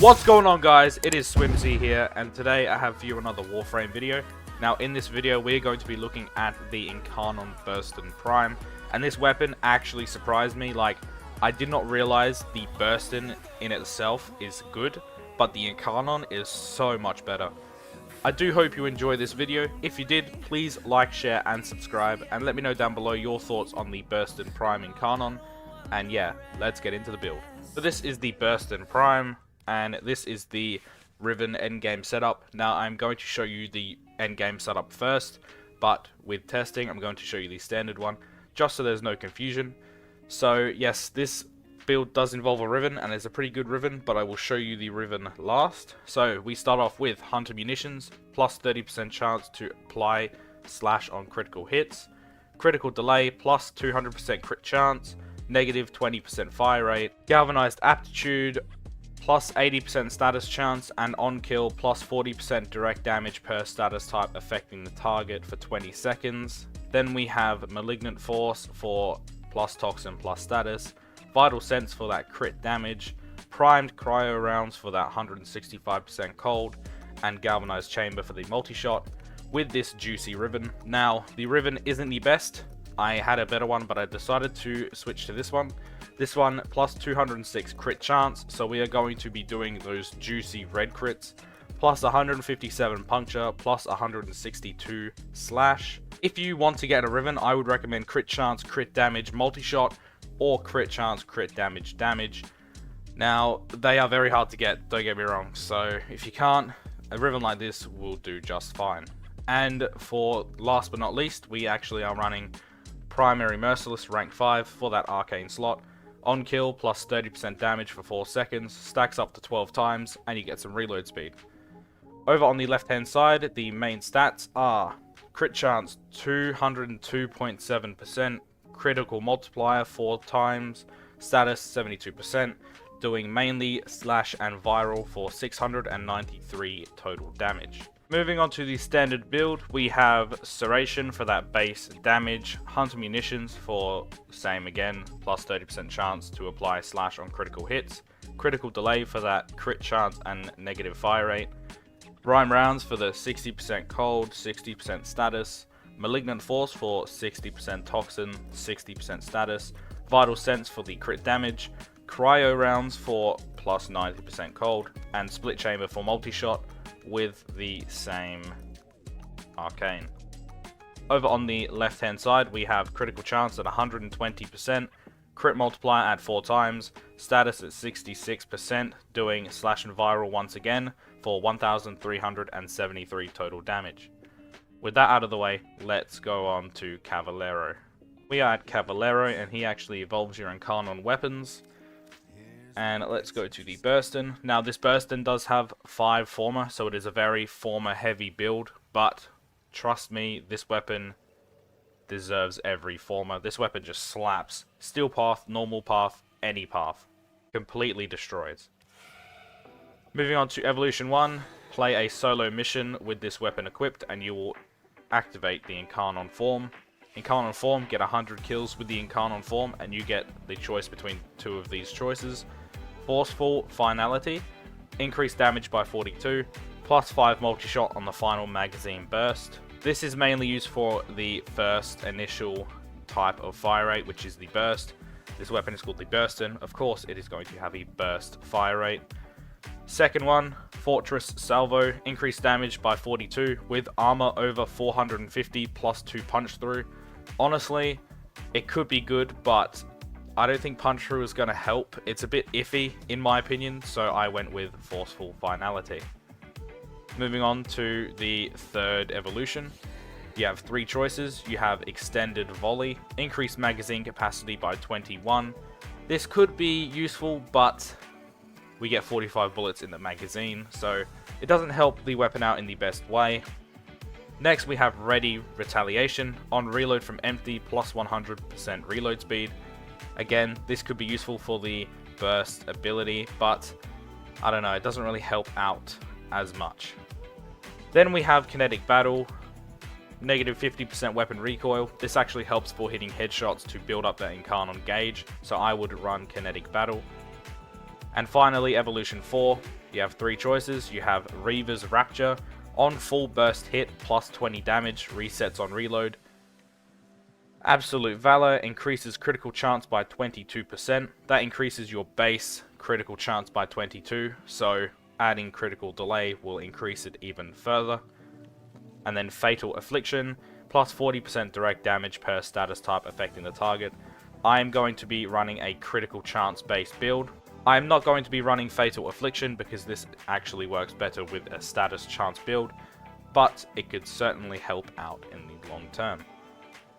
What's going on, guys? It is Swimzyy here, and today I have for you another Warframe video. Now in this video we're going to be looking at the Incarnon Burston Prime, and this weapon actually surprised me. Like, I did not realize the Burston in itself is good, but the Incarnon is so much better. I do hope you enjoy this video. If you did, please like, share and subscribe, and let me know down below your thoughts on the Burston Prime Incarnon. And yeah, let's get into the build. So this is the Burston Prime, and this is the Riven endgame setup. Now I'm going to show you the endgame setup first, but with testing I'm going to show you the standard one, just so there's no confusion. So yes, this build does involve a Riven, and it's a pretty good Riven, but I will show you the Riven last. So we start off with Hunter Munitions, plus 30% chance to apply slash on critical hits, critical delay, plus 200% crit chance, negative 20% fire rate, galvanized aptitude, plus 80% status chance, and on kill plus 40% direct damage per status type affecting the target for 20 seconds. Then we have Malignant Force for plus toxin plus status, Vital Sense for that crit damage, Primed Cryo Rounds for that 165% cold, and Galvanized Chamber for the multi-shot with this juicy Riven. Now the Riven isn't the best. I had a better one, but I decided to switch to this one. This one plus 206 crit chance, so we are going to be doing those juicy red crits, plus 157 puncture, plus 162 slash. If you want to get a Riven, I would recommend crit chance, crit damage, multi-shot, or crit chance, crit damage, damage. Now, they are very hard to get, don't get me wrong, so if you can't, a Riven like this will do just fine. And for last but not least, we actually are running Primary Merciless rank 5 for that arcane slot. On kill plus 30% damage for 4 seconds, stacks up to 12 times, and you get some reload speed. Over on the left hand side, the main stats are crit chance 202.7%, critical multiplier 4 times, status 72%, doing mainly slash and viral for 693 total damage. Moving on to the standard build, we have Serration for that base damage, Hunter Munitions for same again, plus 30% chance to apply slash on critical hits, critical delay for that crit chance and negative fire rate, Rhyme Rounds for the 60% cold, 60% status, Malignant Force for 60% toxin, 60% status, Vital Sense for the crit damage, Cryo Rounds for plus 90% cold, and Split Chamber for multi-shot with the same arcane. Over on the left hand side we have critical chance at 120%, crit multiplier at 4 times, status at 66%, doing slash and viral once again for 1373 total damage. With that out of the way, let's go on to Cavalero. We are at Cavalero, and he actually evolves your Incarnon weapons. And let's go to the Burston. Now this Burston does have 5 former, so it is a very former heavy build, but trust me, this weapon deserves every former. This weapon just slaps. Steel path, normal path, any path. Completely destroys. Moving on to Evolution 1, play a solo mission with this weapon equipped and you will activate the Incarnon form. Incarnon form, get 100 kills with the Incarnon form and you get the choice between 2 of these choices. Forceful Finality, increase damage by 42, plus 5 multi-shot on the final magazine burst. This is mainly used for the first initial type of fire rate, which is the burst. This weapon is called the Burston. Of course, it is going to have a burst fire rate. Second one, Fortress Salvo, increase damage by 42 with armor over 450 plus 2 punch through. Honestly, it could be good, but I don't think punch through is going to help. It's a bit iffy in my opinion, so I went with Forceful Finality. Moving on to the third evolution, you have 3 choices. You have Extended Volley, increase magazine capacity by 21. This could be useful, but we get 45 bullets in the magazine, so it doesn't help the weapon out in the best way. Next we have Ready Retaliation, on reload from empty plus 100% reload speed. Again, this could be useful for the burst ability, but I don't know, it doesn't really help out as much. Then we have Kinetic Battle, negative 50% weapon recoil. This actually helps for hitting headshots to build up that Incarnon gauge, so I would run Kinetic Battle. And finally, Evolution 4, you have 3 choices. You have Reaver's Rapture, on full burst hit, plus 20 damage, resets on reload. Absolute Valor increases critical chance by 22%. That increases your base critical chance by 22, so adding critical delay will increase it even further. And then Fatal Affliction, plus 40% direct damage per status type affecting the target. I am going to be running a critical chance based build. I am not going to be running Fatal Affliction because this actually works better with a status chance build, but it could certainly help out in the long term.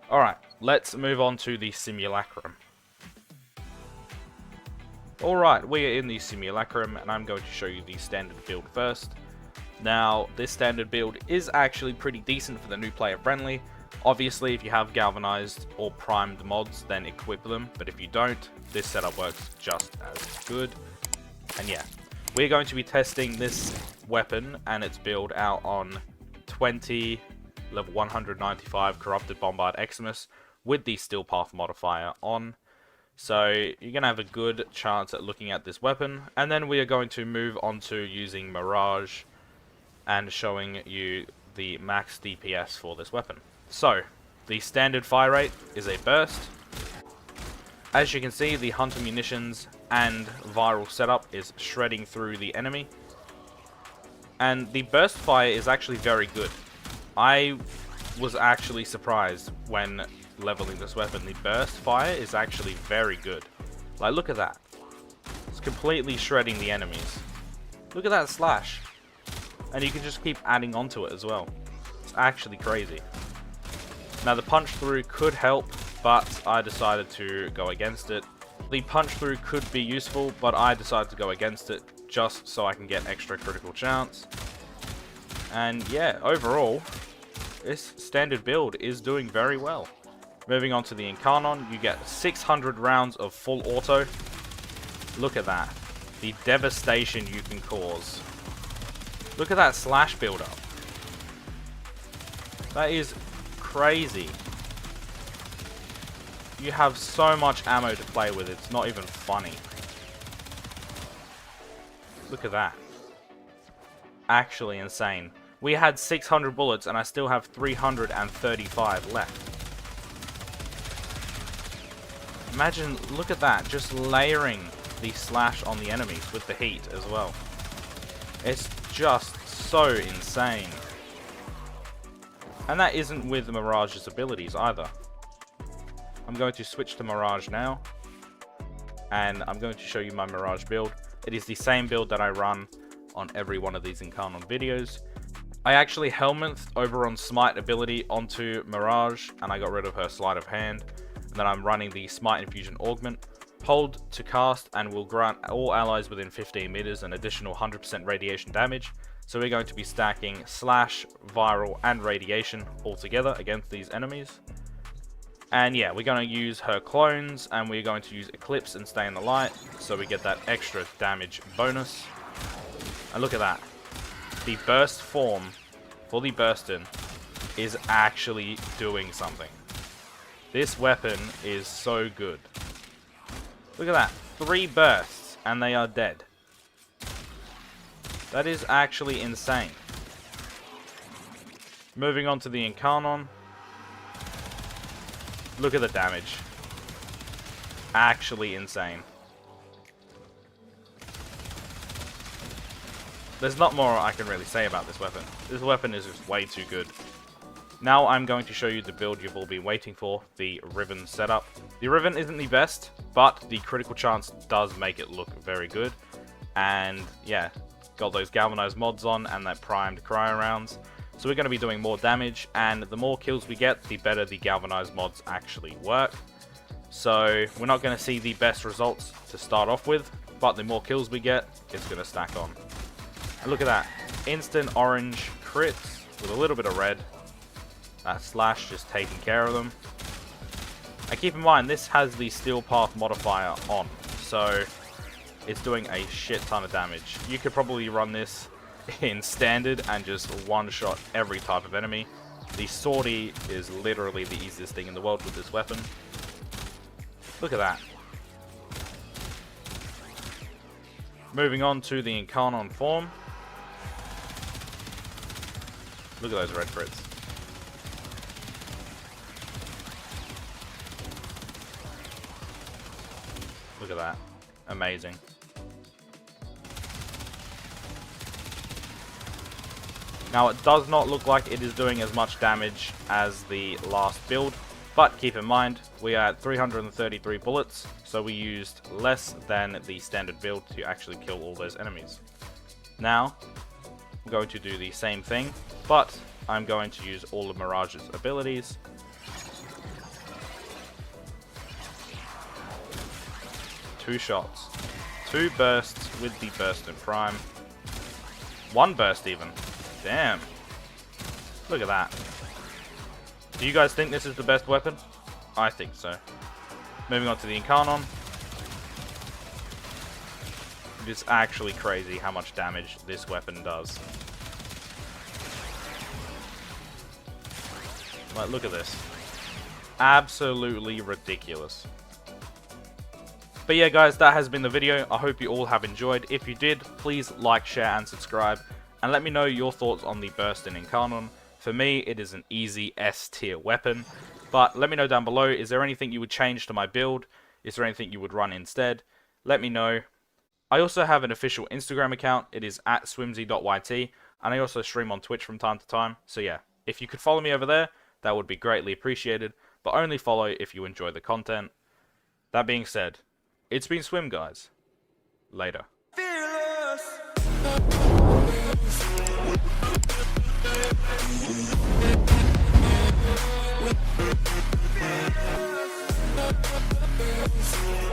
Alright, let's move on to the Simulacrum. Alright, we are in the Simulacrum, and I'm going to show you the standard build first. Now, this standard build is actually pretty decent for the new player friendly. Obviously, if you have galvanized or primed mods, then equip them, but if you don't, this setup works just as good. And yeah, we're going to be testing this weapon and its build out on 20 level 195 Corrupted Bombard Eximus with the Steel Path modifier on. So you're going to have a good chance at looking at this weapon, and then we are going to move on to using Mirage and showing you the max DPS for this weapon. So, the standard fire rate is a burst. As you can see, the Hunter Munitions and Viral setup is shredding through the enemy. And the burst fire is actually very good. I was actually surprised when leveling this weapon. The burst fire is actually very good. Like, look at that. It's completely shredding the enemies. Look at that slash. And you can just keep adding onto it as well. It's actually crazy. Now, the punch through could help, but I decided to go against it. The punch through could be useful, but I decided to go against it just so I can get extra critical chance. And yeah, overall, this standard build is doing very well. Moving on to the Incarnon, you get 600 rounds of full auto. Look at that. The devastation you can cause. Look at that slash build up. That is crazy. You have so much ammo to play with, it's not even funny. Look at that. Actually insane. We had 600 bullets and I still have 335 left. Imagine, look at that, just layering the slash on the enemies with the heat as well. It's just so insane. And that isn't with Mirage's abilities either. I'm going to switch to Mirage now, and I'm going to show you my Mirage build. It is the same build that I run on every one of these Incarnon videos. I actually helmet over on Smite ability onto Mirage, and I got rid of her Sleight of Hand. And then I'm running the Smite Infusion Augment. Hold to cast and will grant all allies within 15 meters an additional 100% radiation damage. So we're going to be stacking slash, viral, and radiation all together against these enemies. And yeah, we're going to use her clones, and we're going to use Eclipse and Stay in the Light, so we get that extra damage bonus. And look at that. The burst form for the Burston is actually doing something. This weapon is so good. Look at that. 3 bursts, and they are dead. That is actually insane. Moving on to the Incarnon. Look at the damage. Actually insane. There's not more I can really say about this weapon. This weapon is just way too good. Now I'm going to show you the build you've all been waiting for, the Riven setup. The Riven isn't the best, but the critical chance does make it look very good. And yeah, got those galvanized mods on and that primed cryo rounds. So we're going to be doing more damage, and the more kills we get, the better the galvanized mods actually work. So we're not going to see the best results to start off with, but the more kills we get, it's going to stack on. And look at that. Instant orange crits with a little bit of red. That slash just taking care of them. And keep in mind, this has the Steel Path modifier on, so it's doing a shit ton of damage. You could probably run this in standard and just one-shot every type of enemy. The sortie is literally the easiest thing in the world with this weapon. Look at that. Moving on to the Incarnon form. Look at those red crits. Look at that. Amazing. Now it does not look like it is doing as much damage as the last build, but keep in mind we are at 333 bullets, so we used less than the standard build to actually kill all those enemies. Now I'm going to do the same thing, but I'm going to use all of Mirage's abilities. Two shots. Two bursts with the Burston Prime. One burst even. Damn. Look at that. Do you guys think this is the best weapon? I think so. Moving on to the Incarnon. It is actually crazy how much damage this weapon does. Like, look at this. Absolutely ridiculous. But yeah, guys, that has been the video. I hope you all have enjoyed. If you did, please like, share, and subscribe. And let me know your thoughts on the Burston Incarnon. For me, it is an easy S tier weapon. But let me know down below, is there anything you would change to my build? Is there anything you would run instead? Let me know. I also have an official Instagram account. It is at swimzyy.yt. And I also stream on Twitch from time to time. So yeah, if you could follow me over there, that would be greatly appreciated. But only follow if you enjoy the content. That being said, it's been Swim, guys. Later. Fearless.